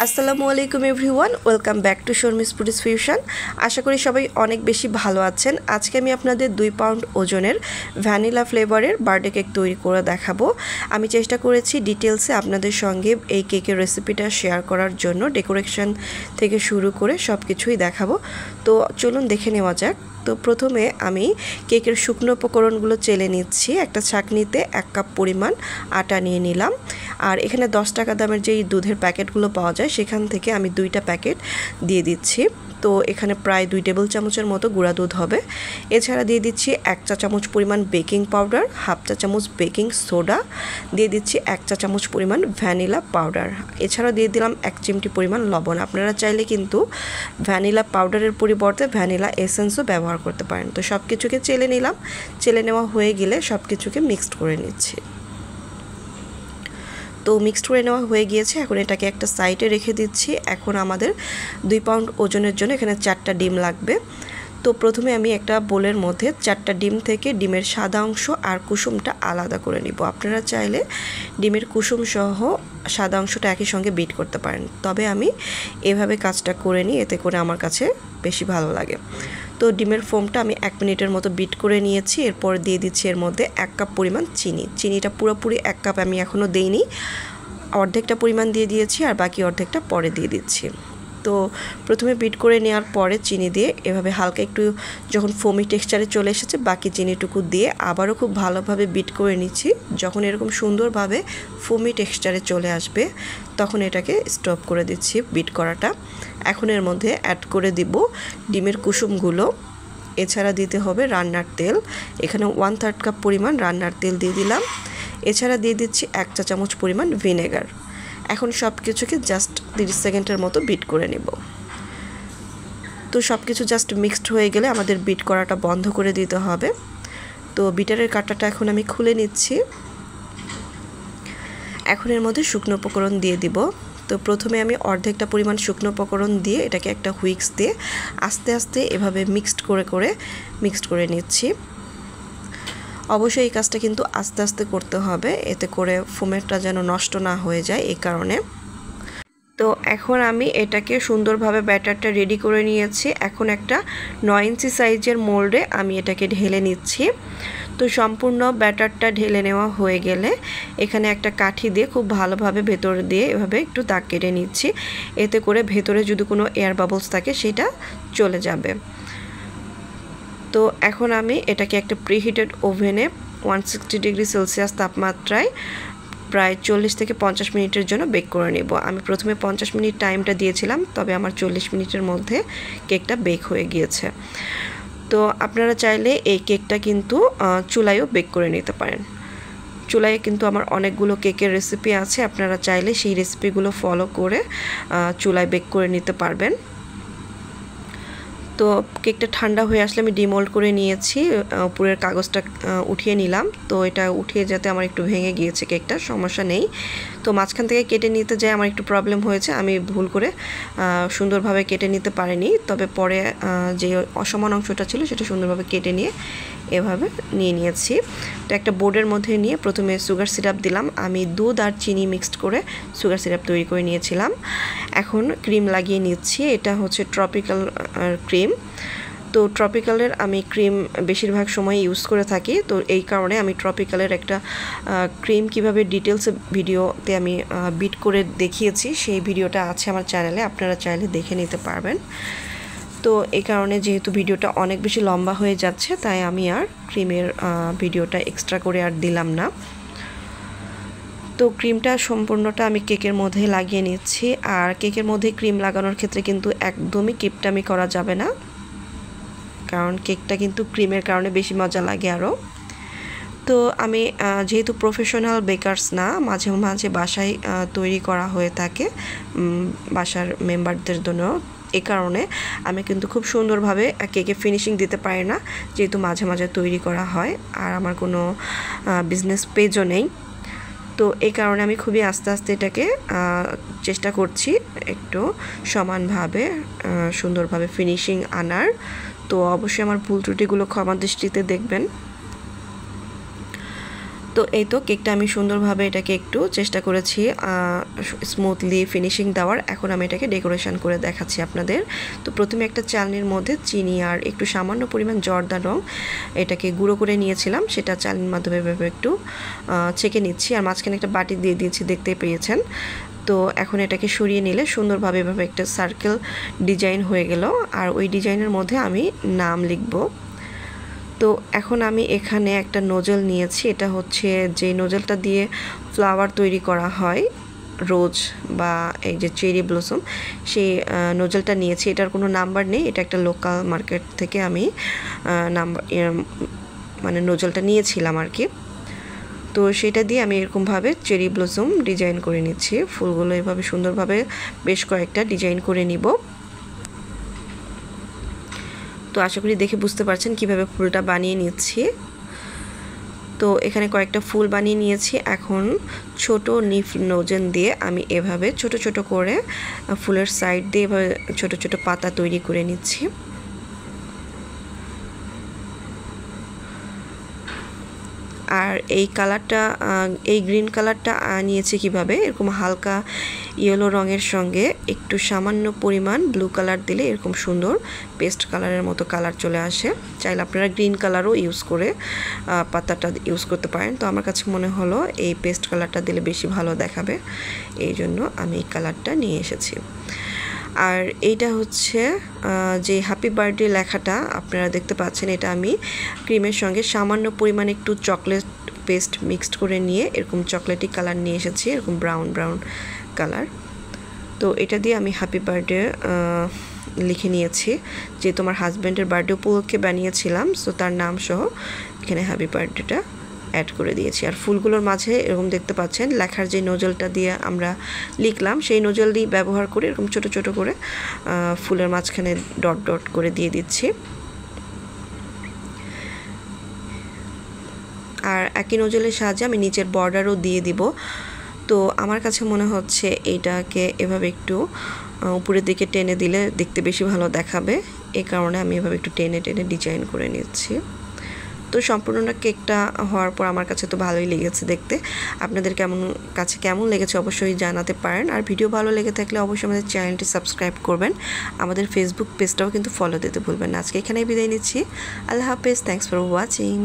আসসালামু আলাইকুম everyone, welcome back to Sharmi's foodies fusion. আশা করি সবাই অনেক বেশি ভালো আছেন। আজকে আমি আপনাদের 2 পাউন্ড ওজনের ভ্যানিলা ফ্লেভারের বার্থডে কেক তৈরি করে দেখাবো। আমি চেষ্টা করেছি ডিটেলসে আপনাদের সঙ্গে এই কেকের রেসিপিটা শেয়ার করার জন্য, ডেকোরেশন থেকে শুরু করে সব কিছুই দেখাবো। তো চলুন দেখে নেওয়া যাক। তো প্রথমে আমি কেকের শুকনো উপকরণগুলো চেলে নিচ্ছি। একটা ছাঁকনিতে 1 কাপ পরিমাণ আটা নিয়ে নিলাম। আর এখানে 10 টাকা দামের যেই দুধের প্যাকেটগুলো পাওয়া যায় সেখান থেকে আমি 2টা প্যাকেট দিয়ে দিচ্ছি। তো এখানে প্রায় 2 টেবিল চামচের মতো গুঁড়া দুধ হবে। এছাড়া দিয়ে দিচ্ছি 1 চা চামচ পরিমাণ বেকিং পাউডার, হাফ চা চামচ বেকিং সোডা, দিয়ে দিচ্ছি 1 চা চামচ পরিমাণ ভ্যানিলা পাউডার। এছাড়া দিয়ে দিলাম 1 চিমটি পরিমাণ লবণ। আপনারা চাইলে কিন্তু ভ্যানিলা পাউডারের পরিবর্তে ভ্যানিলা এসেন্সও ব্যবহার করতে পারেন। তো সব কিছুকে চেলে নিলাম। চেলে নেওয়া হয়ে গেলে সব কিছুকে মিক্সড করে নিচ্ছি। তো মিক্সড করে নেওয়া হয়ে গিয়েছে। এখন এটাকে একটা সাইডে রেখে দিচ্ছি। এখন আমাদের 2 পাউন্ড ওজনের জন্য এখানে 4টা ডিম লাগবে। তো প্রথমে আমি একটা বোলের মধ্যে 4টা ডিম থেকে ডিমের সাদা অংশ আর কুসুমটা আলাদা করে নিব। আপনারা চাইলে ডিমের কুসুম সহ সাদা অংশটা একই সঙ্গে বিট করতে পারেন, তবে আমি এভাবে কাজটা করে নিই, এতে করে আমার কাছে বেশি ভালো লাগে। তো ডিমের ফোমটা আমি 1 মিনিটের মতো বিট করে নিয়েছি। এরপর দিয়ে দিচ্ছি এর মধ্যে 1 কাপ পরিমাণ চিনি। চিনিটা পুরোপুরি 1 কাপ আমি এখনও দেইনি, অর্ধেকটা পরিমাণ দিয়ে দিয়েছি আর বাকি অর্ধেকটা পরে দিয়ে দিচ্ছি। তো প্রথমে বিট করে নেওয়ার পরে চিনি দিয়ে এভাবে হালকা একটু যখন ফোমি টেক্সচারে চলে এসেছে, বাকি চিনিটুকু দিয়ে আবারও খুব ভালোভাবে বিট করে নিচ্ছি। যখন এরকম সুন্দরভাবে ফোমি টেক্সচারে চলে আসবে তখন এটাকে স্টপ করে দিচ্ছি বিট করাটা। এখন এর মধ্যে অ্যাড করে দিব ডিমের কুসুমগুলো। এছাড়া দিতে হবে রান্নার তেল। এখানে 1/3 কাপ পরিমাণ রান্নার তেল দিয়ে দিলাম। এছাড়া দিয়ে দিচ্ছি 1 চা চামচ পরিমাণ ভিনেগার। এখন সব কিছুকে জাস্ট 30 সেকেন্ডের মতো বিট করে নেব। তো সব কিছু জাস্ট মিক্সড হয়ে গেলে আমাদের বিট করাটা বন্ধ করে দিতে হবে। তো বিটারের কাঁটাটা এখন আমি খুলে নিচ্ছি। এখন এর মধ্যে শুকনো উপকরণ দিয়ে দিব। তো প্রথমে আমি অর্ধেকটা পরিমাণ শুকনো উপকরণ দিয়ে এটাকে একটা হুইক্স দিয়ে আস্তে আস্তে এভাবে মিক্সড করে নিচ্ছি। অবশ্যই এই কাজটা কিন্তু আস্তে আস্তে করতে হবে, এতে করে ফোমেরটা যেন নষ্ট না হয়ে যায়, এই কারণে। তো এখন আমি এটাকে সুন্দরভাবে ব্যাটারটা রেডি করে নিয়েছি। এখন একটা 9 ইঞ্চি সাইজের মোল্ডে আমি এটাকে ঢেলে নিচ্ছি। তো সম্পূর্ণ ব্যাটারটা ঢেলে নেওয়া হয়ে গেলে এখানে একটা কাঠি দিয়ে খুব ভালোভাবে ভেতর দিয়ে এভাবে একটু দাগ কেটে নিচ্ছি। এতে করে ভেতরে যদি কোনো এয়ার বাবলস থাকে সেটা চলে যাবে। তো এখন আমি এটাকে একটা প্রিহিটেড ওভেনে 160 ডিগ্রি সেলসিয়াস তাপমাত্রায় প্রায় 40 থেকে 50 মিনিটের জন্য বেক করে নেব। আমি প্রথমে 50 মিনিট টাইমটা দিয়েছিলাম, তবে আমার 40 মিনিটের মধ্যে কেকটা বেক হয়ে গিয়েছে। তো আপনারা চাইলে এই কেকটা কিন্তু চুলায়ও বেক করে নিতে পারেন। চুলায় কিন্তু আমার অনেকগুলো কেকের রেসিপি আছে, আপনারা চাইলে সেই রেসিপিগুলো ফলো করে চুলায় বেক করে নিতে পারবেন। তো কেকটা ঠান্ডা হয়ে আসলে আমি ডিমোল্ড করে নিয়েছি, উপরের কাগজটা উঠিয়ে নিলাম। তো এটা উঠিয়ে যাতে আমার একটু ভেঙে গিয়েছে কেকটা, সমস্যা নেই। তো মাঝখান থেকে কেটে নিতে যাই আমার একটু প্রবলেম হয়েছে, আমি ভুল করে সুন্দরভাবে কেটে নিতে পারিনি। তবে পরে যে অসমান অংশটা ছিল সেটা সুন্দরভাবে কেটে নিয়ে এভাবে নিয়ে নিয়েছি। তো একটা বোর্ডের মধ্যে নিয়ে প্রথমে সুগার সিরাপ দিলাম। আমি দুধ আর চিনি মিক্সড করে সুগার সিরাপ তৈরি করে নিয়েছিলাম। এখন ক্রিম লাগিয়ে নিচ্ছি। এটা হচ্ছে ট্রপিক্যাল ক্রিম। তো ট্রপিক্যালের আমি ক্রিম বেশিরভাগ সময় ইউজ করে থাকি। তো এই কারণে আমি ট্রপিক্যালের একটা ক্রিম কিভাবে ডিটেলসে ভিডিওতে আমি বিট করে দেখিয়েছি, সেই ভিডিওটা আছে আমার চ্যানেলে, আপনারা চাইলে দেখে নিতে পারবেন। তো এই কারণে যেহেতু ভিডিওটা অনেক বেশি লম্বা হয়ে যাচ্ছে, তাই আমি আর ক্রিমের ভিডিওটা এক্সট্রা করে আর দিলাম না। তো ক্রিমটা সম্পূর্ণটা আমি কেকের মধ্যে লাগিয়ে নিচ্ছি। আর কেকের মধ্যে ক্রিম লাগানোর ক্ষেত্রে কিন্তু একদমই কিপটামি করা যাবে না, কারণ কেকটা কিন্তু ক্রিমের কারণে বেশি মজা লাগে আরও। তো আমি যেহেতু প্রফেশনাল বেকারস না, মাঝে মাঝে বাসায় তৈরি করা হয়ে থাকে বাসার মেম্বারদের জন্য, এই কারণে আমি কিন্তু খুব সুন্দরভাবে কেকে ফিনিশিং দিতে পারি না, যেহেতু মাঝে মাঝে তৈরি করা হয় আর আমার কোনো বিজনেস পেজও নেই। তো এই কারণে আমি খুবই আস্তে আস্তে এটাকে চেষ্টা করছি একটু সমানভাবে সুন্দরভাবে ফিনিশিং আনার। তো অবশ্যই আমার ভুল ত্রুটিগুলো ক্ষমা দৃষ্টিতে দেখবেন। তো এই তো কেকটা আমি সুন্দরভাবে এটাকে একটু চেষ্টা করেছি স্মুথলি ফিনিশিং দেওয়ার। এখন আমি এটাকে ডেকোরেশন করে দেখাচ্ছি আপনাদের। তো প্রথমে একটা চালনির মধ্যে চিনি আর একটু সামান্য পরিমাণ জর্দা রং এটাকে গুঁড়ো করে নিয়েছিলাম, সেটা চালনির মাধ্যমে এভাবে একটু ছেঁকে নিচ্ছি। আর মাঝখানে একটা বাটি দিয়ে দিয়েছি, দেখতেই পেয়েছেন। তো এখন এটাকে সরিয়ে নিলে সুন্দরভাবে এভাবে একটা সার্কেল ডিজাইন হয়ে গেল। আর ওই ডিজাইনের মধ্যে আমি নাম লিখব। তো এখন আমি এখানে একটা নোজেল নিয়েছি, এটা হচ্ছে যে নোজেলটা দিয়ে ফ্লাওয়ার তৈরি করা হয়, রোজ বা এই যে চেরি ব্লসম, সেই নোজেলটা নিয়েছি। এটার কোনো নাম্বার নেই, এটা একটা লোকাল মার্কেট থেকে আমি মানে নোজেলটা নিয়েছিলাম আর কি। তো সেটা দিয়ে আমি এরকমভাবে চেরি ব্লসম ডিজাইন করে নিচ্ছি। ফুলগুলো এভাবে সুন্দরভাবে বেশ কয়েকটা ডিজাইন করে নিব। তো আশা করি দেখে বুঝতে পারছেন কিভাবে ফুলটা বানিয়ে নিচ্ছি। তো এখানে কয়েকটা ফুল বানিয়ে নিয়েছি। এখন ছোট নিফ নোজেল দিয়ে আমি এভাবে ছোট ছোট করে ফুলের সাইড দিয়ে এভাবে ছোট ছোট পাতা তৈরি করে নিচ্ছি। আর এই কালারটা, এই গ্রিন কালারটা নিয়েছি কিভাবে, এরকম হালকা ইয়েলো রঙের সঙ্গে একটু সামান্য পরিমাণ ব্লু কালার দিলে এরকম সুন্দর পেস্ট কালারের মতো কালার চলে আসে। চাইলে আপনারা গ্রিন কালারও ইউজ করে পাতাটা ইউজ করতে পারেন। তো আমার কাছে মনে হলো এই পেস্ট কালারটা দিলে বেশি ভালো দেখাবে, এই জন্য আমি এই কালারটা নিয়ে এসেছি। আর এইটা হচ্ছে যে হ্যাপি বার্থডে লেখাটা আপনারা দেখতে পাচ্ছেন, এটা আমি ক্রিমের সঙ্গে সামান্য পরিমাণে একটু চকলেট পেস্ট মিক্সড করে নিয়ে এরকম চকলেটি কালার নিয়ে এসেছি, এরকম ব্রাউন ব্রাউন কালার। তো এটা দিয়ে আমি হ্যাপি বার্থডে লিখে নিয়েছি, যে তোমার হাজব্যান্ডের বার্থডে উপলক্ষে বানিয়েছিলাম, সো তার নাম সহ এখানে হ্যাপি বার্থডেটা অ্যাড করে দিয়েছি। আর ফুলগুলোর মাঝে এরকম দেখতে পাচ্ছেন লেখার যে নোজেলটা দিয়ে আমরা লিখলাম, সেই নোজেল দিয়ে ব্যবহার করে এরকম ছোট ছোট করে ফুলের মাঝখানে ডট ডট করে দিয়ে দিচ্ছি। আর একই নোজেলের সাহায্যে আমি নিচের বর্ডারও দিয়ে দিব। তো আমার কাছে মনে হচ্ছে এইটাকে এভাবে একটু উপরের দিকে টেনে দিলে দেখতে বেশি ভালো দেখাবে, এই কারণে আমি এভাবে একটু টেনে টেনে ডিজাইন করে নিচ্ছি। তো সম্পূর্ণটা কেকটা হওয়ার পর আমার কাছে তো ভালোই লেগেছে দেখতে। আপনাদের কেমন লেগেছে অবশ্যই জানাতে পারেন। আর ভিডিও ভালো লেগে থাকলে অবশ্যই আমাদের চ্যানেলটি সাবস্ক্রাইব করবেন, আমাদের ফেসবুক পেজটাও কিন্তু ফলো দিতে ভুলবেন না। আজকে এখানেই বিদায় নিচ্ছি। আল্লাহ হাফেজ, থ্যাঙ্কস ফর ওয়াচিং।